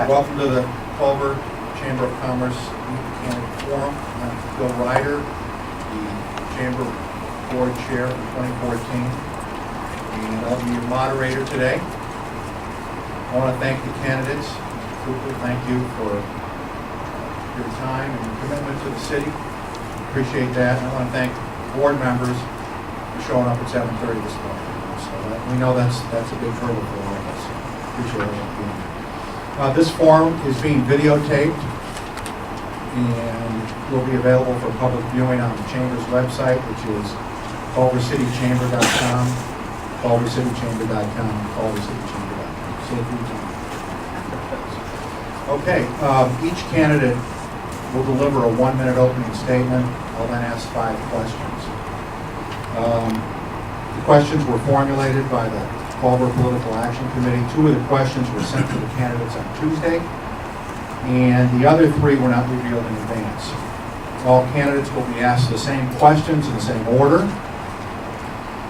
Welcome to the Culver Chamber of Commerce Candidate Forum. I'm Bill Ryder, the Chamber Board Chair for 2014, and I'll be your moderator today. I want to thank the candidates. Cooper, thank you for your time and your commitment to the city. Appreciate that. And I want to thank board members for showing up at 7:30 this morning. So we know that's a big hurdle for all of us. Appreciate everyone being here. This forum is being videotaped and will be available for public viewing on the Chamber's website, which is culvercitychamber.com, culvercitychamber.com, culvercitychamber.com. Safe return. Okay, each candidate will deliver a 1-minute opening statement. I'll then ask 5 questions. The questions were formulated by the Culver Political Action Committee. 2 of the questions were sent to the candidates on Tuesday, and the other 3 were not revealed in advance. All candidates will be asked the same questions in the same order,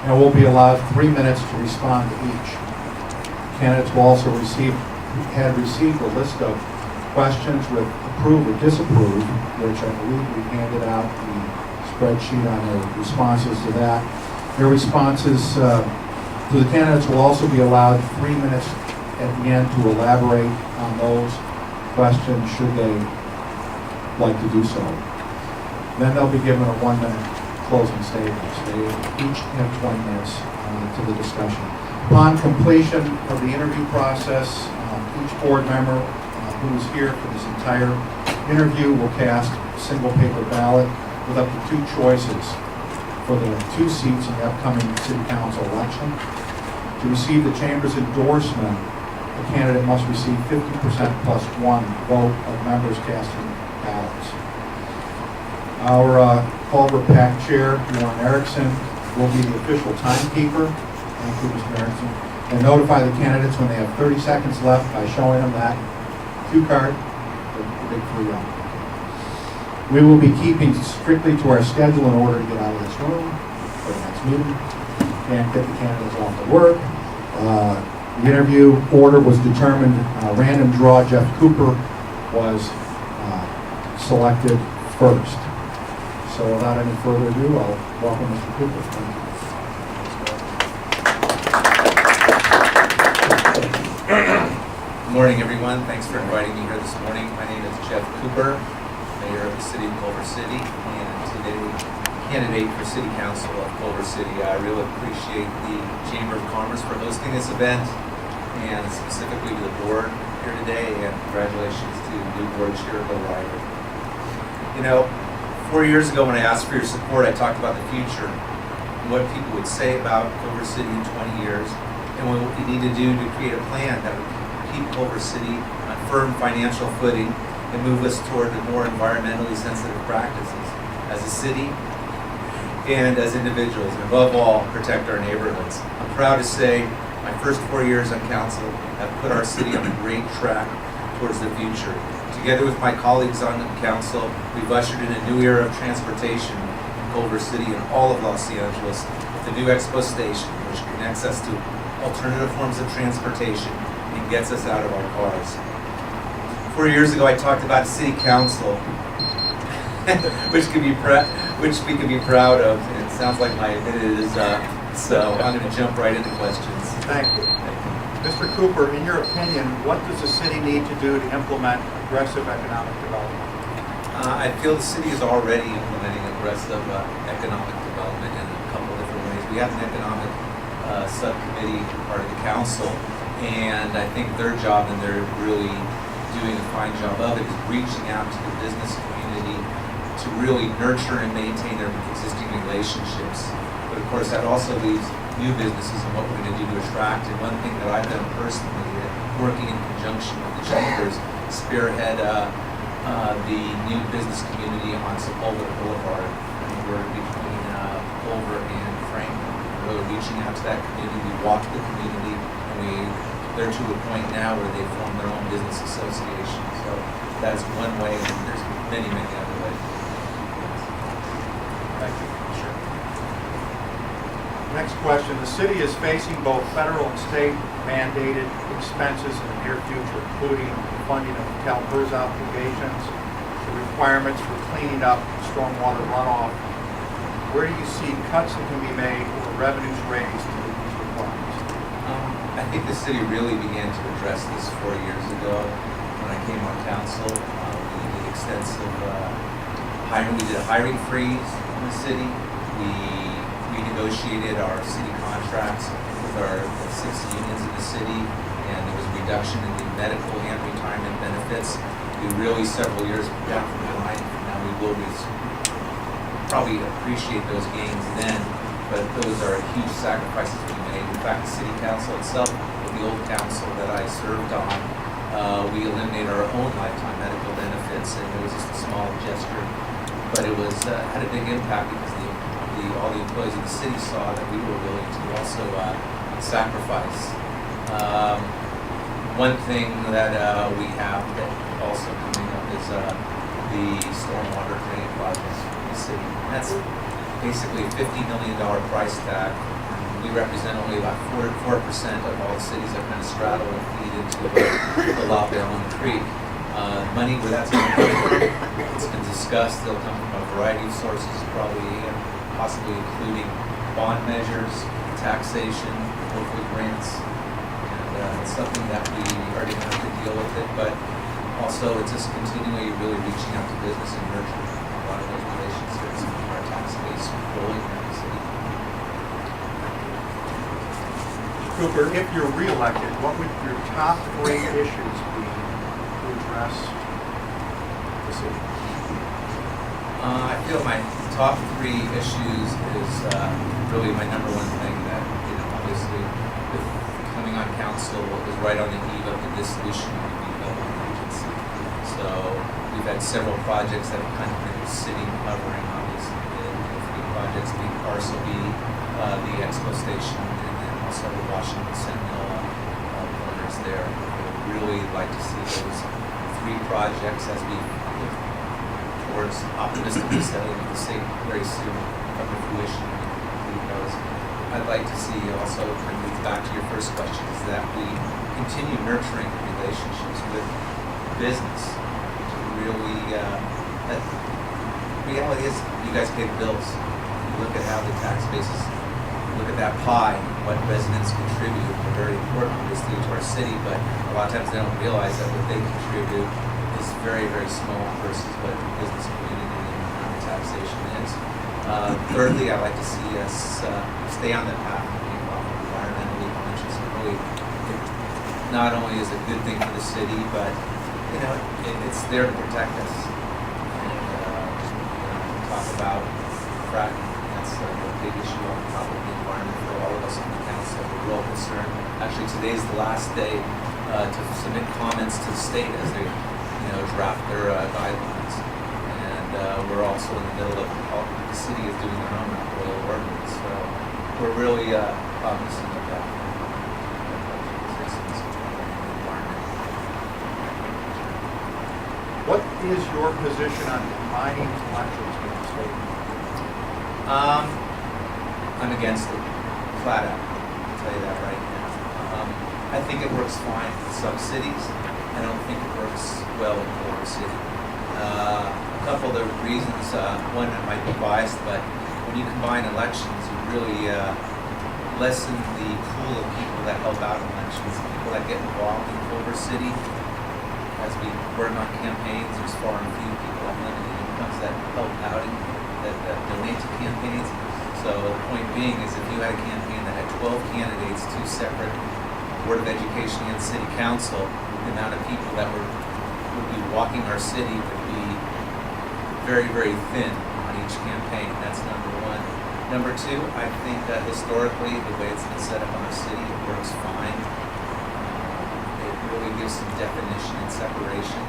and will be allowed 3 minutes to respond to each. Candidates will also had received a list of questions with approve or disapprove, which I believe we handed out the spreadsheet on their responses to that. Their responses to the candidates will also be allowed 3 minutes at the end to elaborate on those questions should they like to do so. Then they'll be given a 1-minute closing statement. So they each have 20 minutes to the discussion. Upon completion of the interview process, each board member who is here for this entire interview will cast a single paper ballot with up to 2 choices for the 2 seats in the upcoming city council election. To receive the Chamber's endorsement, the candidate must receive 50% plus 1 vote of members casting ballots. Our Culver PAC Chair, Warren Erickson, will be the official timekeeper. Thank you, Mr. Erickson. And notify the candidates when they have 30 seconds left by showing them that cue card, the big 3 on. We will be keeping strictly to our schedule in order to get out of this room for the next meeting and get the candidates off to work. The interview order was determined, random draw. Jeff Cooper was selected first. So without any further ado, I'll welcome Mr. Cooper. Thank you. Good morning, everyone. Thanks for inviting me here this morning. My name is Jeff Cooper, Mayor of the City of Culver City, and today candidate for City Council of Culver City. I really appreciate the Chamber of Commerce for hosting this event, and specifically to the board here today, and congratulations to new board chair, Bill Ryder. You know, 4 years ago when I asked for your support, I talked about the future, and what people would say about Culver City in 20 years, and what we need to do to create a plan that would keep Culver City on firm financial footing and move us toward the more environmentally sensitive practices as a city and as individuals, and above all, protect our neighborhoods. I'm proud to say my first 4 years on council have put our city on a great track towards the future. Together with my colleagues on the council, we've ushered in a new era of transportation in Culver City and all of Los Angeles with the new Expo Station, which connects us to alternative forms of transportation and gets us out of our cars. 4 years ago, I talked about city council, which we can be proud of. And it sounds like my minute is up, so I'm going to jump right into questions. Thank you. Mr. Cooper, in your opinion, what does the city need to do to implement aggressive economic development? I feel the city is already implementing aggressive economic development in a couple of different ways. We have an economic subcommittee part of the council, and I think their job, and they're really doing a fine job of it, is reaching out to the business community to really nurture and maintain their existing relationships. But of course, that also leaves new businesses and what we're going to do to attract. And one thing that I've done personally, working in conjunction with the chambers, spearhead the new business community on Sepulveda Boulevard. And we're between Culver and Franklin. We're really reaching out to that community. We walk the community, and they're to a point now where they form their own business association. So that's one way, and there's many, many other ways. Thank you. Sure. Next question. The city is facing both federal and state mandated expenses in the near future, including the funding of Culver's obligations, the requirements for cleaning up stormwater runoff. Where do you see cuts that can be made or revenues raised to meet these requirements? I think the city really began to address this 4 years ago when I came on council. We did extensive hiring. We did a hiring freeze in the city. We renegotiated our city contracts with our 6 unions in the city, and there was a reduction in the medical and retirement benefits. We really, several years down the line, now we will probably appreciate those gains then, but those are huge sacrifices we made. In fact, the city council itself, with the old council that I served on, we eliminated our own lifetime medical benefits, and it was just a small gesture, but it was had a big impact because all the employees of the city saw that we were willing to also sacrifice. One thing that we have that also coming up is the stormwater drain projects in the city. That's basically a $50 million price tag. We represent only about 4% of all the cities that kind of straddle and feed into the La Belle Creek. Money where that's going to come from, it's been discussed. They'll come from a variety of sources, probably possibly including bond measures, taxation, hopefully grants, and it's something that we are going to have to deal with it. But also, it's just continually really reaching out to business and nurturing a lot of those relationships and our tax base growing in the city. Cooper, if you're reelected, what would your top 3 issues be to address the city? I feel my top 3 issues is really my number one thing that, obviously, with coming on council is right on the eve of the dissolution of the development agency. So we've had several projects that have kind of been sitting, hovering, obviously, the 3 projects being Parcel B, the Expo Station, and then also the Washington Sentinel corners there. I would really like to see those 3 projects as we look towards optimistically selling the state very soon come to fruition. Because I'd like to see also, and move back to your first question, is that we continue nurturing relationships with business. To really, that reality is, you guys pay the bills. You look at how the tax bases, look at that pie, what residents contribute. They're very important, obviously, to our city, but a lot of times they don't realize that what they contribute is very, very small versus what the business community and the taxation is. Thirdly, I'd like to see us stay on the path of being environmentally conscious. And really, not only is it a good thing for the city, but it's there to protect us. And talk about fracking. That's a big issue on top of the environment for all of us on the council. We're well concerned. Actually, today's the last day to submit comments to the state as they draft their guidelines. And we're also in the middle of the city is doing their own oil ordinance. So we're really cognizant of that. What is your position on combining elections with the state? I'm against it, flat out. I'll tell you that right now. I think it works fine in some cities. I don't think it works well in Culver City. A couple of the reasons, one that might be biased, but when you combine elections, you really lessen the pool of people that help out in elections, people that get involved in Culver City. As we work on campaigns, there's far and few people that limited incomes that help out that donate to campaigns. So the point being is if you had a campaign that had 12 candidates, 2 separate Board of Education and City Council, the amount of people that would be walking our city would be very, very thin on each campaign. That's number one. Number 2, I think that historically, the way it's been set up on the city, it works fine. It really gives some definition and separation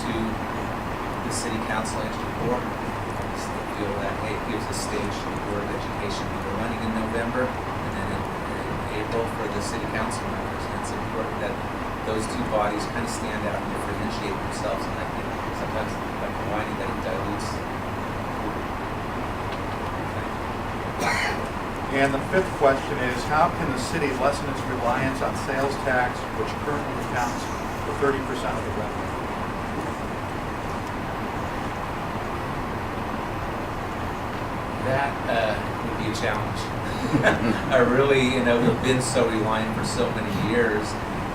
to the City Council and to the board. I just feel that, hey, it gives a stage to the Board of Education. We're running in November, and then in April for the City Council members. And it's important that those 2 bodies kind of stand out and differentiate themselves. And I think sometimes by combining that, it dilutes. And the fifth question is, how can the city lessen its reliance on sales tax, which currently accounts for 30% of the revenue? That would be a challenge. I really, we've been so reliant for so many years.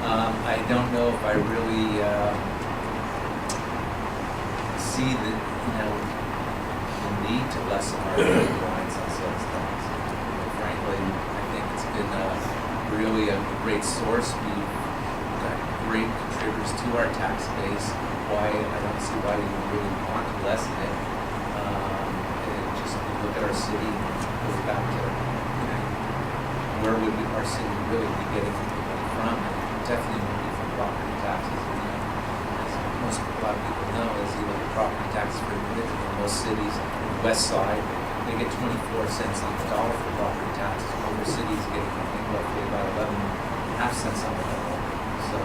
I don't know if I really see the need to lessen our reliance on sales tax. Frankly, I think it's been really a great source. We've got great contributors to our tax base. Why I don't see why we would really want to lessen it. And just look at our city and go back to where would our city really be getting money from? Definitely won't be from property taxes. As a lot of people know, as you look at property taxes for individuals in most cities, on the west side, they get 24 cents on the dollar for property taxes. Culver City is getting, I think, roughly about 11.5 cents on the dollar. So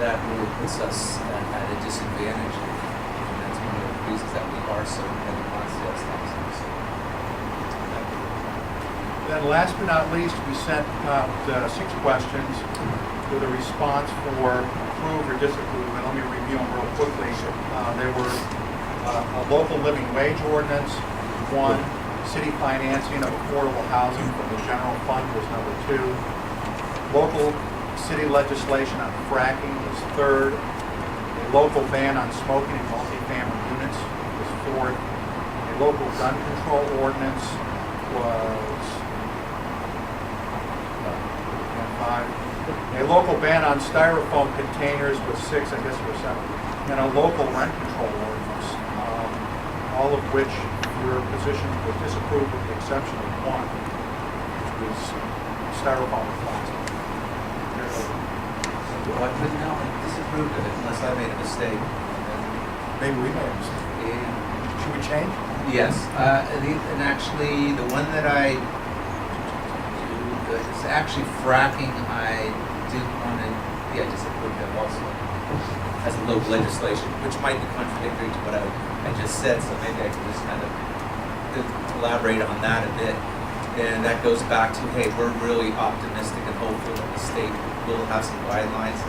that really puts us at a disadvantage, and that's one of the reasons that we are so dependent on sales taxes. Then last but not least, we sent out 6 questions with a response for approve or disapprove, and let me review them real quickly. They were a local living wage ordinance, 1, city financing of affordable housing from the general fund was number 2, local city legislation on fracking was 3rd, a local ban on smoking in multifamily units was 4th, a local gun control ordinance was 5. A local ban on styrofoam containers was 6, I guess it was 7. And a local rent control ordinance, all of which were positioned to disapprove with the exception of 1, which was styrofoam and plastic. Well, I couldn't know I disapproved of it unless I made a mistake. Maybe we made a mistake. Yeah. Should we change? Yes, and actually the one that I it's actually fracking. I did want to, disapprove that also as a local legislation, which might be contradictory to what I just said. So maybe I can just kind of elaborate on that a bit. And that goes back to, hey, we're really optimistic and hopeful that the state will have some guidelines.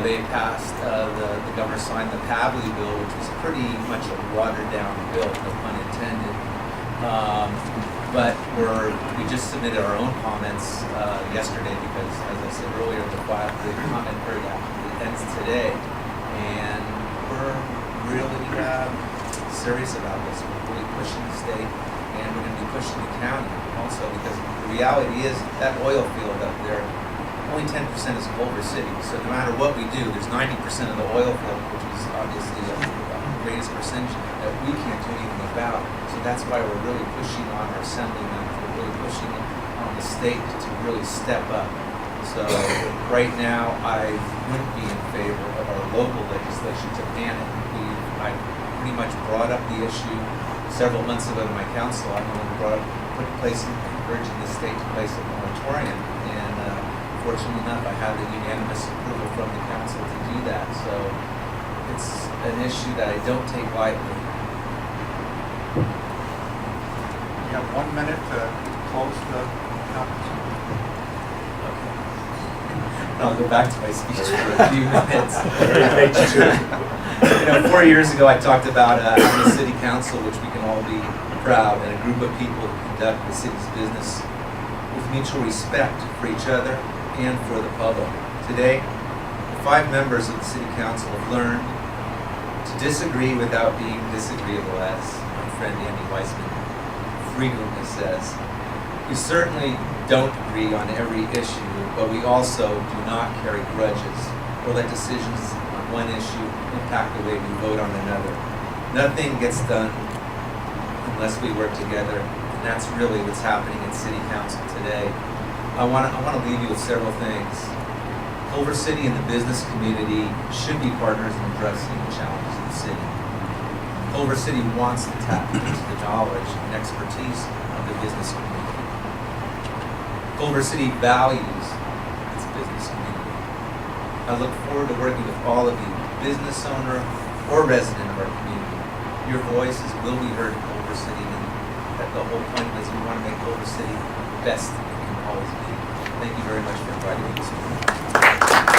They passed, the governor signed the Pavley bill, which was pretty much a watered down bill, no pun intended. But we just submitted our own comments yesterday because, as I said earlier, the comment period actually ends today. And we're really serious about this. We're really pushing the state, and we're going to be pushing the county also, because the reality is that oil field up there, only 10% is Culver City. So no matter what we do, there's 90% of the oil field, which is obviously the greatest percentage that we can't do anything about. So that's why we're really pushing on our assemblymen. We're really pushing on the state to really step up. So right now, I wouldn't be in favor of our local legislation to ban it. I pretty much brought up the issue several months ago to my council. I'm the one who urging the state to place a moratorium. And fortunately enough, I have the unanimous approval from the council to do that. So it's an issue that I don't take lightly. You have 1 minute to close the conference. Okay. I'll go back to my speech for a few minutes. 4 years ago, I talked about having a city council, which we can all be proud, and a group of people who conduct the city's business with mutual respect for each other and for the public. Today, the 5 members of the city council have learned to disagree without being disagreeable, as my friend Andy Weissman frequently says. We certainly don't agree on every issue, but we also do not carry grudges or let decisions on one issue impact the way we vote on another. Nothing gets done unless we work together, and that's really what's happening in City Council today. I want to leave you with several things. Culver City and the business community should be partners in addressing the challenges of the city. Culver City wants to tap into the knowledge and expertise of the business community. Culver City values its business community. I look forward to working with all of you, business owner or resident of our community. Your voices will be heard in Culver City, and the whole point is we want to make Culver City a best it can always be. Thank you very much for inviting me this morning.